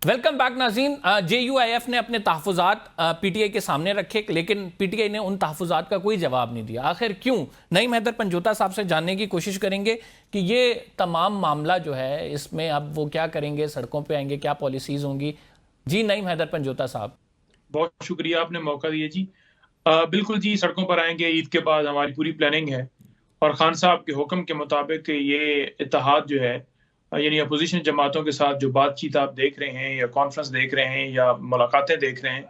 Welcome back ناظرین. جے you I F نے اپنے تحفظات پی ٹی آئی کے سامنے رکھے، لیکن پی ٹی آئی نے ان تحفظات کا کوئی جواب نہیں دیا. آخر کیوں؟ نعیم حیدر پنجوتا صاحب سے جاننے کی کوشش کریں گے کہ یہ تمام معاملہ جو ہے اس میں اب وہ کیا کریں گے، سڑکوں پہ آئیں گے، کیا پالیسیز ہوں گی. جی نعیم حیدر پنجوتا صاحب. بہت شکریہ، آپ نے موقع دیا جی. بالکل جی، سڑکوں پر آئیں گے. عید کے بعد ہماری پوری پلاننگ ہے اور خان صاحب کے حکم کے مطابق یہ اتحاد جو ہے، یعنی اپوزیشن جماعتوں کے ساتھ جو بات چیت آپ دیکھ رہے ہیں یا کانفرنس دیکھ رہے ہیں یا ملاقاتیں دیکھ رہے ہیں،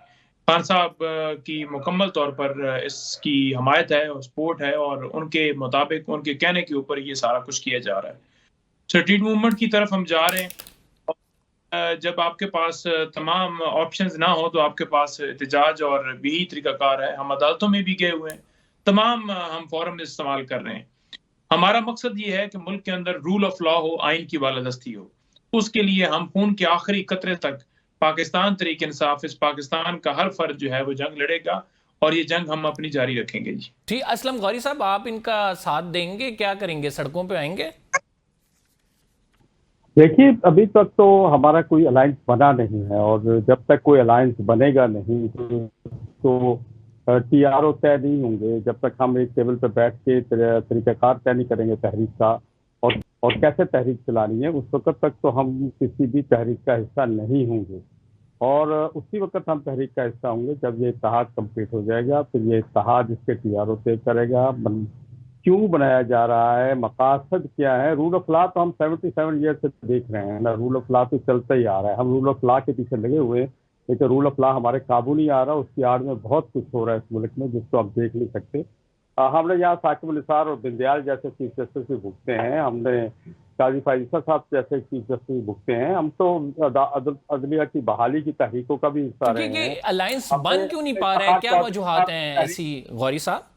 خان صاحب کی مکمل طور پر اس کی حمایت ہے اور سپورٹ ہے، اور ان کے مطابق ان کے کہنے کے اوپر یہ سارا کچھ کیا جا رہا ہے. اسٹریٹ موومنٹ کی طرف ہم جا رہے ہیں. جب آپ کے پاس تمام آپشنز نہ ہو تو آپ کے پاس احتجاج اور بھی طریقہ کار ہے. ہم عدالتوں میں بھی گئے ہوئے ہیں، تمام ہم فورم استعمال کر رہے ہیں. ہمارا مقصد یہ ہے کہ ملک کے اندر رول آف لا ہو، آئین کی بالادستی ہو. اس کے لیے ہم خون کے آخری قطرے تک پاکستان تحریک انصاف، اس پاکستان کا ہر فرد جو ہے وہ جنگ لڑے گا، اور یہ جنگ ہم اپنی جاری رکھیں گے. جی اسلم غوری صاحب، آپ ان کا ساتھ دیں گے؟ کیا کریں گے؟ سڑکوں پہ آئیں گے؟ دیکھیے، ابھی تک تو ہمارا کوئی الائنس بنا نہیں ہے، اور جب تک کوئی الائنس بنے گا نہیں تو ٹی آر او طے نہیں ہوں گے. جب تک ہم ایک ٹیبل پہ بیٹھ کے طریقہ کار طے نہیں کریں گے تحریک کا اور کیسے تحریک چلانی ہے، اس وقت تک تو ہم کسی بھی تحریک کا حصہ نہیں ہوں گے. اور اسی وقت ہم تحریک کا حصہ ہوں گے جب یہ اتحاد کمپلیٹ ہو جائے گا. پھر یہ اتحاد اس کے ٹی آر او طے کرے گا، کیوں بنایا جا رہا ہے، مقاصد کیا ہے. رول آف لا تو ہم 77 ایئر سے دیکھ رہے ہیں نا. رول آف لا تو چلتا ہی آ رہا ہے. ہم رول آف لا کے پیچھے لگے ہوئے ہیں، لیکن رول آف لا ہمارے قابو نہیں آ رہا. اس کی آڑ میں بہت کچھ ہو رہا ہے اس ملک میں، جس کو آپ دیکھ نہیں سکتے. ہم نے یہاں ثاقب النثار اور بندیال جیسے چیف جسٹس بھی بھگتے ہیں، ہم نے قاضی فائزہ صاحب جیسے چیف جسٹس بھی بھگتے ہیں. ہم تو عدلیہ کی بحالی کی تحریکوں کا بھی حصہ رہے ہیں. یہ الائنس بن کیوں نہیں پا رہا ہے؟ کیا وجوہات ہیں ایسی غوری صاحب؟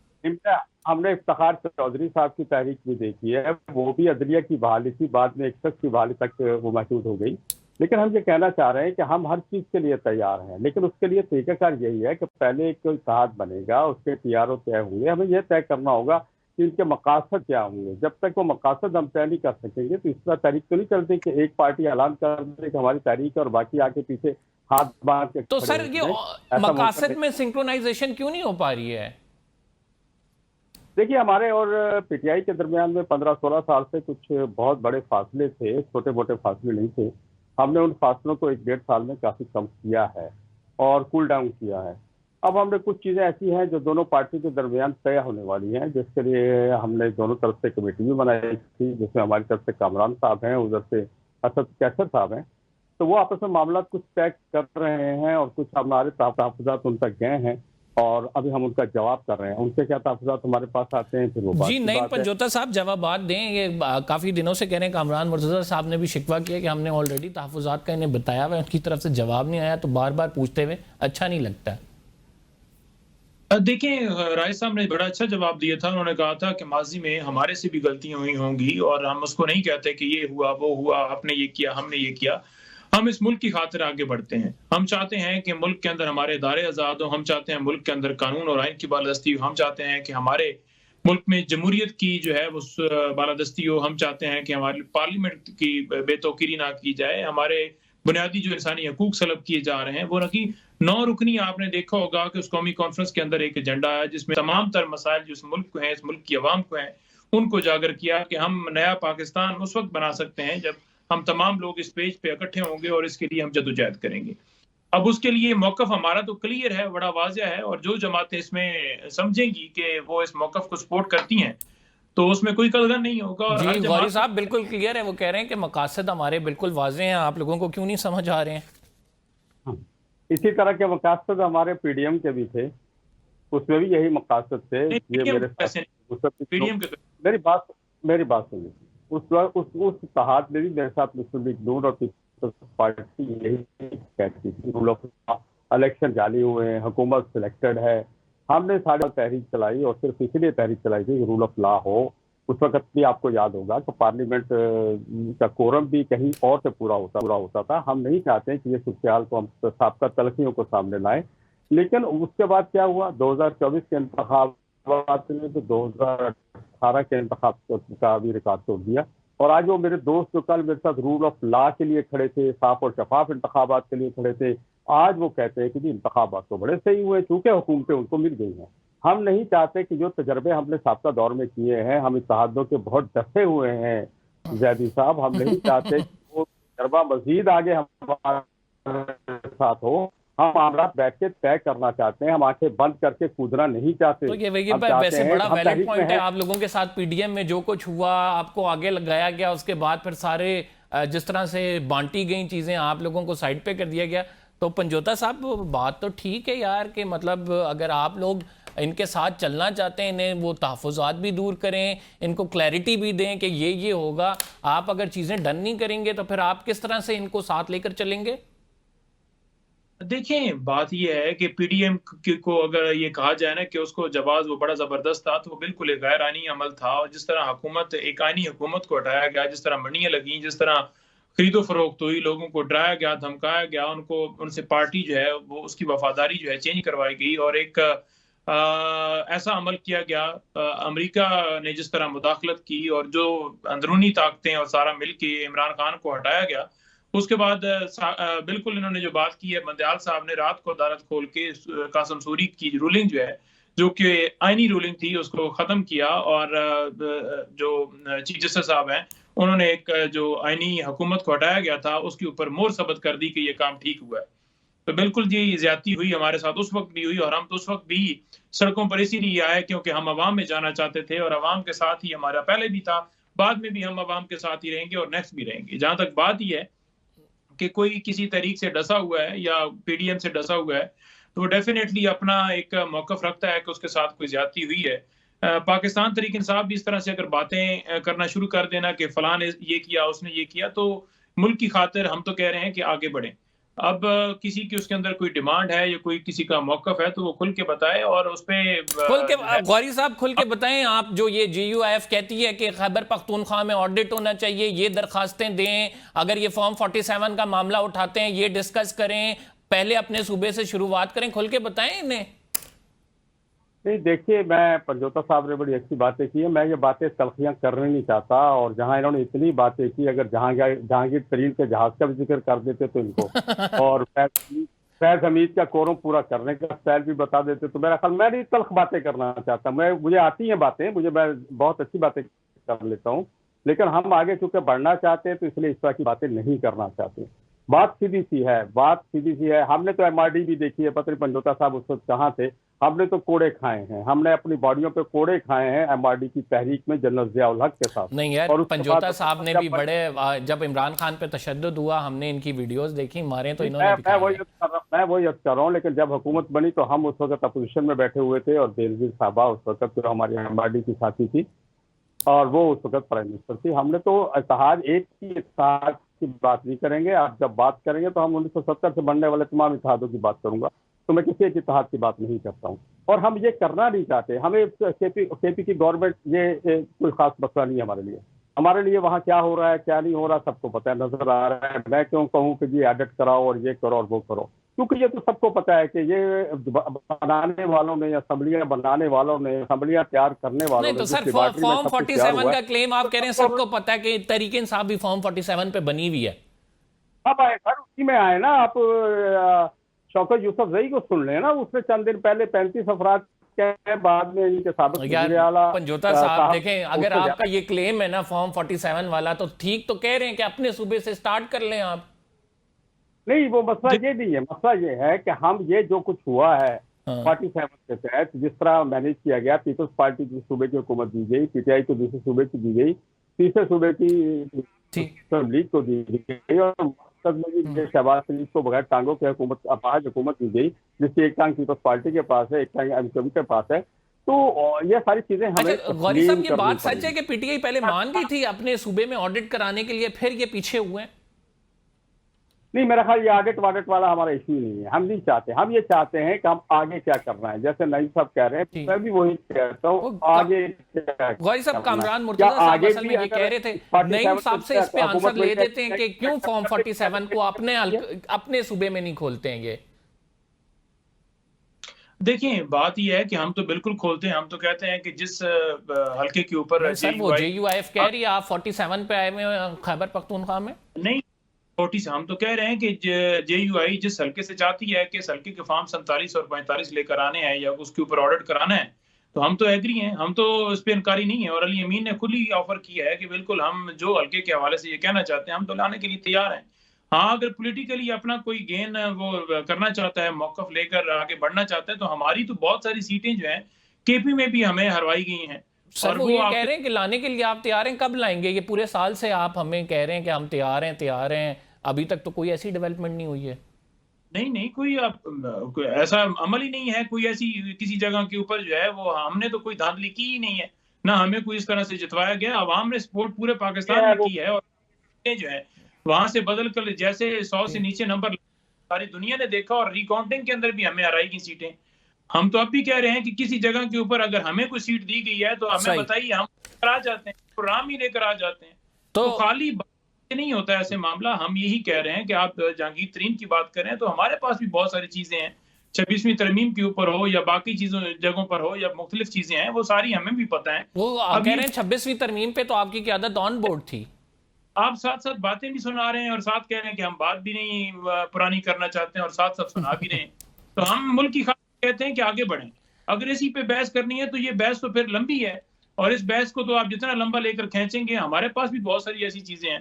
ہم نے افتخار چودھری صاحب کی تحریک بھی دیکھی ہے، وہ بھی عدلیہ کی بحالی تھی، بعد میں ایک شخص کی بحالی تک وہ محدود ہو گئی. لیکن ہم یہ کہنا چاہ رہے ہیں کہ ہم ہر چیز کے لیے تیار ہیں، لیکن اس کے لیے طریقہ کار یہی ہے کہ پہلے ایک اتحاد بنے گا، اس کے ٹی آر او طے ہوں گے. ہمیں یہ طے کرنا ہوگا کہ ان کے مقاصد کیا ہوں گے. جب تک وہ مقاصد ہم طے نہیں کر سکیں گے تو اس طرح تحریک تو نہیں کرتے کہ ایک پارٹی اعلان کر دے کہ ہماری تحریک ہے اور باقی آ کے پیچھے ہاتھ باندھ کے. تو سر یہ مقاصد میں سنکرونائزیشن کیوں نہیں ہو پا رہی ہے؟ دیکھیے، ہمارے اور پی ٹی آئی کے درمیان میں 15-16 سال سے کچھ بہت بڑے فاصلے تھے، چھوٹے موٹے فاصلے نہیں تھے. ہم نے ان فاصلوں کو 1-1.5 سال میں کافی کم کیا ہے اور کول ڈاؤن کیا ہے. اب ہم نے کچھ چیزیں ایسی ہیں جو دونوں پارٹی کے درمیان طے ہونے والی ہیں، جس کے لیے ہم نے دونوں طرف سے کمیٹی بھی بنائی تھی، جس میں ہماری طرف سے کامران صاحب ہیں، ادھر سے اسد کیسر صاحب ہیں. تو وہ آپس میں معاملات کچھ طے کر رہے ہیں اور کچھ ہمارے تحفظات ان تک گئے ہیں، اور ابھی ہم ان کا جواب کر رہے ہیں. ان سے کیا تحفظات ہمارے پاس آتے ہیں پھر وہ بات. جی نعیم پنجوتا صاحب جوابات دیں. یہ کافی دنوں سے کہہ رہے ہیں، کامران مرتضی صاحب نے بھی شکوہ کیا کہ ہم نے آلریڈی تحفظات کا انہیں بتایا ہوا ہے، ان کی طرف سے جواب نہیں آیا، تو بار بار پوچھتے ہوئے اچھا نہیں لگتا. دیکھیں، رائے صاحب نے بڑا اچھا جواب دیا تھا. انہوں نے کہا تھا کہ ماضی میں ہمارے سے بھی غلطیاں ہوئی ہوں گی، اور ہم اس کو نہیں کہتے کہ یہ ہوا وہ ہوا، آپ نے یہ کیا ہم نے یہ کیا. ہم اس ملک کی خاطر آگے بڑھتے ہیں. ہم چاہتے ہیں کہ ملک کے اندر ہمارے ادارے آزاد ہوں، ہم چاہتے ہیں ملک کے اندر قانون اور آئین کی بالادستی ہو، ہم چاہتے ہیں کہ ہمارے ملک میں جمہوریت کی جو ہے وہ بالادستی ہو، ہم چاہتے ہیں کہ ہماری پارلیمنٹ کی بے توقیری نہ کی جائے، ہمارے بنیادی جو انسانی حقوق سلب کیے جا رہے ہیں وہ نہ کی. 9 رکنی آپ نے دیکھا ہوگا کہ اس قومی کانفرنس کے اندر ایک ایجنڈا ہے جس میں تمام تر مسائل جو اس ملک کو ہیں، اس ملک کی عوام کو ہیں، ان کو اجاگر کیا کہ ہم نیا پاکستان اس وقت بنا سکتے ہیں جب ہم تمام لوگ اس پیج پہ اکٹھے ہوں گے، اور اس کے لیے ہم جدوجہد کریں گے. اب اس کے لیے موقف ہمارا تو کلیئر ہے، بڑا واضح ہے، اور جو جماعتیں اس میں سمجھیں گی کہ وہ اس موقف کو سپورٹ کرتی ہیں تو اس میں کوئی قدغن نہیں ہوگا. جی غوری صاحب بالکل کلیئر ہے، وہ کہہ رہے ہیں کہ مقاصد ہمارے بالکل واضح ہیں، آپ لوگوں کو کیوں نہیں سمجھ آ رہے ہیں؟ اسی طرح کے مقاصد ہمارے پی ڈی ایم کے بھی تھے، اس میں بھی یہی مقاصد تھے. یہ میری بات سنیے. اس اتحاد میں بھی میرے ساتھ مسلم لیگ نون اور پیپلز پارٹی یہی کہتی تھی رول آف لا، الیکشن جعلی ہوئے ہیں، حکومت سلیکٹڈ ہے. ہم نے ساری تحریک چلائی اور صرف اسی لیے تحریک چلائی تھی کہ رول آف لا ہو. اس وقت بھی آپ کو یاد ہوگا کہ پارلیمنٹ کا کورم بھی کہیں اور سے پورا ہوتا تھا. ہم نہیں چاہتے کہ یہ صورتحال کو ہم سابقہ تلخیوں کو سامنے لائیں. لیکن اس کے بعد کیا ہوا؟ 2024 کے انتخابات نے تو 2018 کے انتخاب کا بھی ریکارڈ توڑ دیا. اور آج وہ میرے دوست جو کل میرے ساتھ رول آف لا کے لیے کھڑے تھے، صاف اور شفاف انتخابات کے لیے کھڑے تھے، آج وہ کہتے ہیں کہ جی انتخابات تو بڑے صحیح ہوئے چونکہ حکومتیں ان کو مل گئی ہیں۔ ہم نہیں چاہتے کہ جو تجربے ہم نے سابقہ دور میں کیے ہیں، ہم اتحادوں کے بہت ڈسے ہوئے ہیں زیدی صاحب، ہم نہیں چاہتے کہ وہ تجربہ مزید آگے ہمارے ساتھ ہو۔ ہم معاملات بیٹھ کے طے کرنا چاہتے ہیں، ہم آنکھیں بند کر کے کودنا نہیں چاہتے۔ تو یہ ویسے بڑا ویلڈ پوائنٹ ہے آپ لوگوں کے ساتھ، پی ڈی ایم میں جو کچھ ہوا آپ کو آگے لگایا گیا، اس کے بعد پھر سارے جس طرح سے بانٹی گئیں چیزیں آپ لوگوں کو سائڈ پہ کر دیا گیا۔ تو پنجوتا صاحب بات تو ٹھیک ہے یار کہ مطلب اگر آپ لوگ ان کے ساتھ چلنا چاہتے ہیں، انہیں وہ تحفظات بھی دور کریں، ان کو کلیئرٹی بھی دیں کہ یہ ہوگا، آپ اگر چیزیں ڈن نہیں کریں گے تو پھر آپ کس طرح سے ان کو ساتھ لے کر چلیں گے؟ دیکھیں بات یہ ہے کہ پی ڈی ایم کو اگر یہ کہا جائے نا کہ اس کو جواز وہ بڑا زبردست تھا، تو وہ بالکل ایک غیر آئینی عمل تھا، اور جس طرح حکومت ایک آئینی حکومت کو ہٹایا گیا، جس طرح منڈیاں لگیں، جس طرح خرید و فروخت ہوئی، لوگوں کو ڈرایا گیا، دھمکایا گیا، ان سے پارٹی جو ہے وہ اس کی وفاداری جو ہے چینج کروائی گئی، اور ایک ایسا عمل کیا گیا، امریکہ نے جس طرح مداخلت کی اور جو اندرونی طاقتیں اور سارا مل کے عمران خان کو ہٹایا گیا، اس کے بعد بالکل انہوں نے جو بات کی ہے، بندیال صاحب نے رات کو عدالت کھول کے قاسم سوری کی رولنگ جو ہے، جو کہ آئینی رولنگ تھی، اس کو ختم کیا، اور جو چیف جسٹس صاحب ہیں انہوں نے ایک جو آئینی حکومت کو ہٹایا گیا تھا اس کے اوپر مہر ثبت کر دی کہ یہ کام ٹھیک ہوا ہے۔ تو بالکل یہ زیادتی ہوئی ہمارے ساتھ اس وقت بھی ہوئی، اور ہم تو اس وقت بھی سڑکوں پر اسی لیے آئے کیونکہ ہم عوام میں جانا چاہتے تھے، اور عوام کے ساتھ ہی ہمارا پہلے بھی تھا، بعد میں بھی ہم عوام کے ساتھ ہی رہیں گے اور نیکسٹ بھی رہیں گے۔ جہاں تک بات یہ ہے کہ کوئی کسی تحریک سے ڈسا ہوا ہے یا پی ڈی ایم سے ڈسا ہوا ہے تو وہ ڈیفینیٹلی اپنا ایک موقف رکھتا ہے کہ اس کے ساتھ کوئی زیادتی ہوئی ہے۔ پاکستان تحریک انصاف بھی اس طرح سے اگر باتیں کرنا شروع کر دینا کہ فلاں نے یہ کیا، اس نے یہ کیا، تو ملک کی خاطر ہم تو کہہ رہے ہیں کہ آگے بڑھیں۔ اب کسی کی اس کے اندر کوئی ڈیمانڈ ہے یا کوئی کسی کا موقف ہے تو وہ کھل کے بتائے، اور اس پہ کھل کے غوری صاحب کھل کے بتائیں۔ آپ جو یہ جی یو آئی ایف کہتی ہے کہ خیبر پختونخوا میں آڈٹ ہونا چاہیے، یہ درخواستیں دیں، اگر یہ فارم 47 کا معاملہ اٹھاتے ہیں یہ ڈسکس کریں، پہلے اپنے صوبے سے شروعات کریں، کھل کے بتائیں انہیں۔ نہیں دیکھیے، میں پنجوتا صاحب نے بڑی اچھی باتیں کی ہیں، میں یہ باتیں تلخیاں کرنے نہیں چاہتا، اور جہاں انہوں نے اتنی باتیں کی، اگر جہانگیر ترین کے جہاز کا بھی ذکر کر دیتے تو ان کو، اور فیض حمید کا کورم پورا کرنے کا اسٹائل بھی بتا دیتے تو میرا خیال، میں نہیں تلخ باتیں کرنا چاہتا، مجھے آتی ہیں باتیں، میں بہت اچھی باتیں کر لیتا ہوں، لیکن ہم آگے چونکہ بڑھنا چاہتے ہیں تو اس لیے اس طرح کی باتیں نہیں کرنا چاہتے۔ بات سیدھی سی ہے، ہم نے تو ایم آر ڈی بھی دیکھی ہے، پتہ نہیں پنجوتا صاحب اس وقت کہاں تھے، ہم نے تو کوڑے کھائے ہیں، ہم نے اپنی باڈیوں پہ کوڑے کھائے ہیں ایم آر ڈی کی تحریک میں جنرل ضیاء الحق کے ساتھ۔ نہیں یار، پنجوتا صاحب نے بھی بڑے، جب عمران خان پہ تشدد ہوا ہم نے ان کی ویڈیوز دیکھی، مارے تو انہوں نے بھی میں وہی عرض کر رہا ہوں، لیکن جب حکومت بنی تو ہم اس وقت اپوزیشن میں بیٹھے ہوئے تھے، اور بینظیر صاحبہ اس وقت جو ہماری ایم آر ڈی کی ساتھی تھی اور وہ اس وقت پرائم منسٹر تھی، ہم نے تو اتحاد ایک کی اتحاد کی بات نہیں کریں گے، آپ جب بات کریں گے تو ہم 1970 سے بننے والے تمام اتحادوں کی بات کروں گا، تو میں کسی ایک اتحاد کی بات نہیں کرتا ہوں، اور ہم یہ کرنا نہیں چاہتے۔ ہمیں کے پی کی گورنمنٹ یہ کوئی خاص مسئلہ نہیں ہے ہمارے لیے وہاں کیا ہو رہا ہے کیا نہیں ہو رہا سب کو پتہ ہے، نظر آ رہا ہے۔ میں کیوں کہوں کہ یہ ایڈٹ کراؤ اور یہ کرو اور وہ کرو، کیونکہ یہ تو سب کو پتہ ہے کہ یہ بنانے والوں نے، اسمبلیاں بنانے والوں نے، اسمبلیاں تیار کرنے والوں نے، نہیں تو سر فارم 47 کا کلیم آپ کہہ رہے ہیں سب کو پتہ ہے کہ تحریک انصاف بھی فارم 47 پہ بنی ہوئی ہے۔ اب آئے سر اسی میں آئے نا، آپ شوکت یوسف زئی کو سن لیں نا، اس نے چند دن پہلے 35 افراد کے بعد میں ان کے سابق وزیر اعلیٰ پنجوتا صاحب دیکھیں، اگر آپ کا یہ کلیم ہے نا فارم 47 والا، تو ٹھیک تو کہہ رہے ہیں کہ اپنے صوبے سے سٹارٹ کر لیں آپ۔ نہیں وہ مسئلہ یہ نہیں ہے، مسئلہ یہ ہے کہ ہم یہ جو کچھ ہوا ہے 47 کے تحت جس طرح مینیج کیا گیا، پیپلز پارٹی کی صوبے کی حکومت دی گئی، پی ٹی آئی کو دوسرے صوبے کی دی گئی، تیسرے صوبے کی مسلم لیگ کو دی گئی، اور شہباز شریف کو بغیر ٹانگوں کے حکومت اپاہج حکومت دی گئی، جس کی ایک ٹانگ پیپلز پارٹی کے پاس ہے، ایک ٹانگ ایم کیو کے پاس ہے۔ تو یہ ساری چیزیں ہمیں غوری صاحب یہ بات سچ ہے کہ پی ٹی آئی پہلے مان گئی تھی اپنے صوبے میں آڈٹ کرانے کے لیے، پھر یہ پیچھے ہوئے ہیں؟ نہیں، میرا خیال یہ آڈٹ واڈٹ والا ہمارا ایشو ہی نہیں ہے، ہم نہیں چاہتے، ہم یہ چاہتے ہیں کہ ہم آگے کیا کرنا ہے، جیسے نعیم صاحب کہہ رہے ہیں، میں بھی وہی کہتا ہوں آگے کیا۔ غوری صاحب کامران مرتضیٰ صاحب اصل میں یہ کہہ رہے تھے، نعیم صاحب سے اس پہ آنسر لے دیتے ہیں کہ کیوں فارم 47 کو اپنے صوبے میں نہیں کھولتے ہیں یہ؟ دیکھیں بات یہ ہے کہ ہم تو بالکل کھولتے ہیں، ہم تو کہتے ہیں کہ جس حلقے کے اوپر سر وہ JUIF کہہ رہی ہے آپ 47 پہ آئے ہوئے خیبر پختونخوا میں؟ نہیں 40 سے ہم تو کہہ رہے ہیں کہ JUI جس حلقے سے چاہتی ہے کہ اس حلقے کے فارم 47 اور 45 لے کر آنے ہیں یا اس کے اوپر آڈٹ کرانا ہے، تو ہم تو ایگری ہیں، ہم تو اس پہ انکاری نہیں ہے، اور علی امین نے کھلی آفر کیا ہے کہ بالکل ہم جو حلقے کے حوالے سے یہ کہنا چاہتے ہیں ہم تو لانے کے لیے تیار ہیں۔ ہاں اگر پولیٹیکلی اپنا کوئی گین وہ کرنا چاہتا ہے، موقف لے کر آگے بڑھنا چاہتا ہے، تو ہماری تو بہت ساری سیٹیں جو ہیں KP میں بھی ہمیں ہروائی گئی ہیں۔ سر وہ یہ کہہ رہے ہیں کہ لانے کے لیے آپ تیار ہیں، کب لائیں گے؟ یہ پورے سال سے آپ ہمیں کہہ رہے ہیں کہ ہم تیار ہیں، ابھی تک تو کوئی ایسی ڈیولپمنٹ نہیں ہوئی ہے۔ نہیں کوئی ایسا عمل ہی نہیں ہے، کوئی ایسی کسی جگہ کے اوپر جو ہے وہ ہم نے تو کوئی دھاندلی کی ہی نہیں ہے، نہ ہمیں کوئی اس طرح سے جتوایا گیا۔ عوام نے سپورٹ پورے پاکستان میں کی ہے، اور جو ہے وہاں سے بدل کر جیسے 100 سے نیچے نمبر ساری دنیا نے دیکھا، اور ری کاؤنٹنگ کے اندر بھی ہمیں ہرائی کی سیٹیں۔ ہم تو اب بھی کہہ رہے ہیں کہ کسی جگہ کے اوپر اگر ہمیں کوئی سیٹ دی گئی ہے تو ہمیں بتائیے، ہم کرا جاتے ہیں، پروگرام ہی لے کر آ جاتے ہیں۔ تو خالی نہیں ہوتا ایسے معاملہ۔ ہم یہی کہہ رہے ہیں کہ آپ جہانگیر ترین کی بات کریں تو ہمارے پاس بھی بہت ساری چیزیں ہیں، 26ویں ترمیم کے اوپر ہو یا باقی چیزوں جگہوں پر ہو یا مختلف چیزیں ہیں، وہ ساری ہمیں بھی پتہ ہیں۔ وہ کہہ رہے ہیں 26ویں ترمیم پہ تو آپ کی قیادت آن بورڈ تھی، آپ ساتھ ساتھ باتیں بھی سنا رہے ہیں اور ساتھ کہہ رہے ہیں کہ ہم بات بھی نہیں پرانی کرنا چاہتے ہیں اور ساتھ ساتھ سنا بھی رہے ہیں۔ تو ہم ملک کی خاطر کہتے ہیں کہ آگے بڑھیں۔ اگر اسی پہ بحث کرنی ہے تو یہ بحث تو پھر لمبی ہے، اور اس بحث کو تو آپ جتنا لمبا لے کر کھینچیں گے، ہمارے پاس بھی بہت ساری ایسی چیزیں ہیں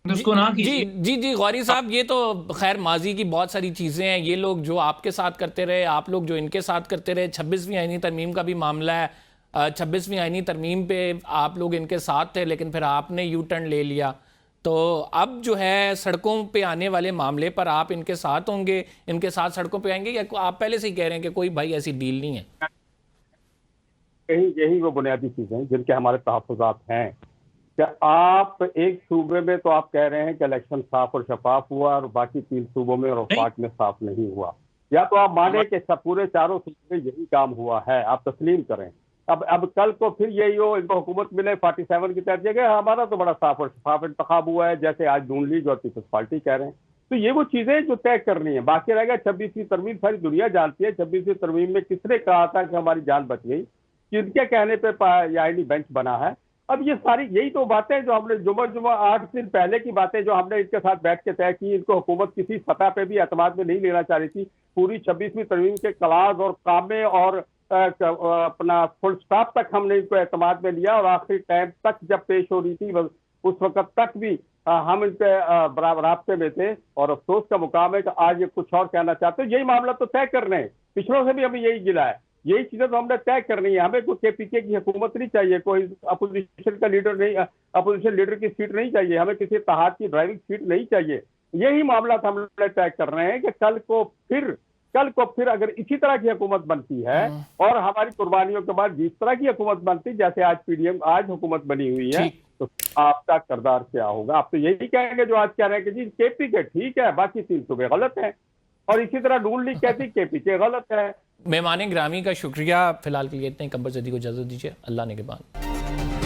اس کو نہ کیجیے۔ جی غوری صاحب، یہ تو خیر ماضی کی بہت ساری چیزیں ہیں، یہ لوگ جو آپ کے ساتھ کرتے رہے، آپ لوگ جو ان کے ساتھ کرتے رہے، 26ویں آئینی ترمیم کا بھی معاملہ ہے، 26ویں آئینی ترمیم پہ آپ لوگ ان کے ساتھ تھے لیکن پھر آپ نے یو ٹرن لے لیا، تو اب جو ہے سڑکوں پہ آنے والے معاملے پر آپ ان کے ساتھ ہوں گے، ان کے ساتھ سڑکوں پہ آئیں گے، یا آپ پہلے سے ہی کہہ رہے ہیں کہ کوئی بھائی ایسی ڈیل نہیں ہے؟ یہی وہ بنیادی چیزیں جن کے ہمارے تحفظات ہیں کہ آپ ایک صوبے میں تو آپ کہہ رہے ہیں کہ الیکشن صاف اور شفاف ہوا اور باقی 3 صوبوں میں اور وفاق میں صاف نہیں ہوا، یا تو آپ مانیں کہ پورے 4 صوبوں میں یہی کام ہوا ہے، آپ تسلیم کریں۔ اب کل کو پھر یہی ہو، ان کو حکومت ملے 47 کی تحت جگہ، ہمارا تو بڑا صاف اور شفاف انتخاب ہوا ہے جیسے آج نون لیگ اور پیپلز پارٹی کہہ رہے ہیں۔ تو یہ وہ چیزیں جو طے کرنی ہے، باقی رہ گیا 26ویں ترمیم، ساری دنیا جانتی ہے 26ویں ترمیم میں کس نے کہا تھا کہ ہماری جان بچ گئی، کن کے کہنے پہ یہ آئینی بینچ بنا ہے۔ اب یہ ساری یہی تو باتیں جو ہم نے جمعہ 8 دن پہلے کی باتیں جو ہم نے ان کے ساتھ بیٹھ کے طے کی، ان کو حکومت کسی سطح پہ بھی اعتماد میں نہیں لینا چاہ رہی تھی، پوری 26ویں ترمیم کے کلاز اور کامے اور اپنا فل سٹاپ تک ہم نے ان کو اعتماد میں لیا، اور آخری ٹائم تک جب پیش ہو رہی تھی اس وقت تک بھی ہم ان کے رابطے میں تھے، اور افسوس کا مقام ہے کہ آج یہ کچھ اور کہنا چاہتے ہیں۔ یہی معاملہ تو طے کرنے ہیں، پچھلوں سے بھی ہمیں یہی گلا ہے، یہی چیزیں تو ہم نے طے کرنی ہے۔ ہمیں کوئی KPK کی حکومت نہیں چاہیے، کوئی اپوزیشن کا لیڈر نہیں، اپوزیشن لیڈر کی سیٹ نہیں چاہیے، ہمیں کسی اتحاد کی ڈرائیونگ سیٹ نہیں چاہیے۔ یہی معاملات ہم نے طے کر رہے ہیں کہ کل کو پھر اگر اسی طرح کی حکومت بنتی ہے اور ہماری قربانیوں کے بعد جس طرح کی حکومت بنتی جیسے آج PDM آج حکومت بنی ہوئی ہے، تو آپ کا کردار کیا ہوگا؟ آپ تو یہی کہیں گے جو آج کہہ رہے ہیں کہ جی KPK ٹھیک ہے، باقی 3 صوبے غلط ہیں، اور اسی طرح نون لیگ کہتی KPK غلط ہے۔ مہمان گرامی کا شکریہ، فی الحال کے لیے اتنے، قمر زدی کو اجازت دیجیے، اللہ نگہبان۔